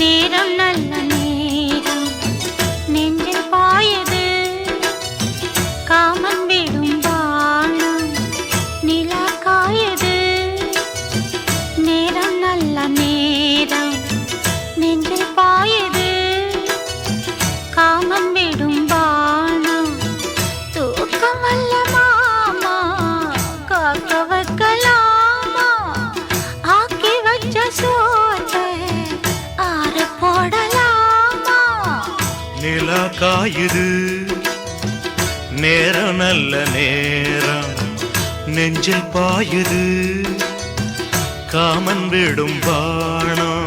நேரம் நல்ல நேரம் நெஞ்சில் பாயது காமன் விடும் வானம் நிலா காயது நேரம் நல்ல நேரம் நெஞ்சில் பாயது காமன் விடும் வானம் தூக்கம் அல்ல மாமா காக்க வைக்கலாமா ஆக்கி வச்ச சோத்தை ஆற போடலாமா நிலா காயுது நேரம் நல்ல நேரம் நெஞ்சில் பாயுது காமன் விடும் பாணம்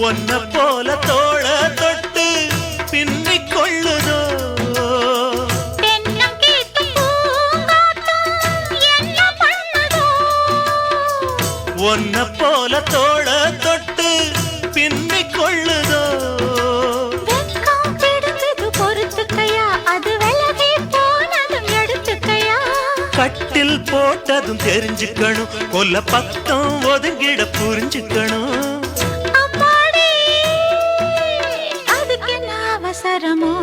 ஒன்ன போல தோள தொட்டு பின்னிக் கொள்ளுதோ ஒன்ன போல தோள தொட்டு பின்னிக் கொள்ளுதோ பொறுத்துக்கையா அது விலகி போனதும் எடுத்துக்கையா கட்டில் போட்டதும் தெரிஞ்சுக்கணும் கொல்ல பக்கம் ஒதுங்கிட புரிஞ்சுக்கணும் அவசரமோ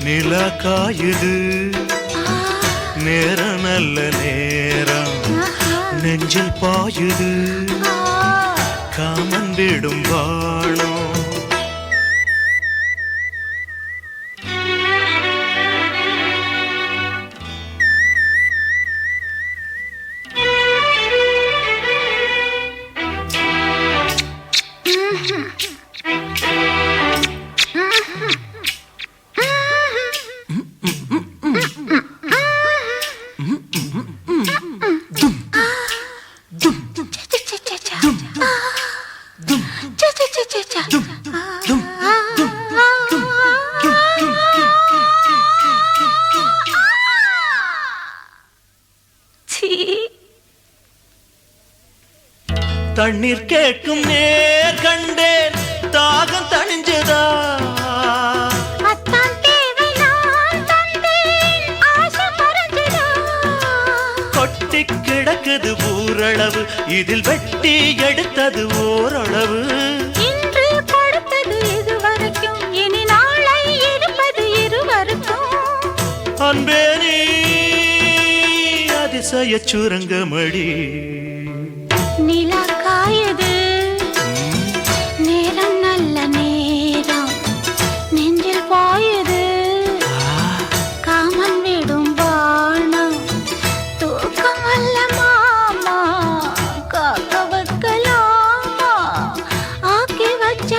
நிலா காயுது நேரம் நல்ல நேரம் நெஞ்சில் பாயுது காமன் விடும் வாணம் தண்ணீர் கேட்கும் நேர் கண்டேன் தாகம் தணிஞ்சதா கொட்டி கிடக்குது ஊரளவு இதில் வெட்டி எடுத்தது ஓரளவு இன்று படுத்தது இதுவரைக்கும் இனி நாளை இருப்பது இருவருக்கும் அன்பே நீ அதிசய சுரங்கமடி நிலா காயுது நேரம் நல்ல நேரம் நெஞ்சில் பாயுது காமன் விடும் வானம் தூக்கம் அல்ல மாமா காக்க வைக்கலாமா ஆக்கி வச்ச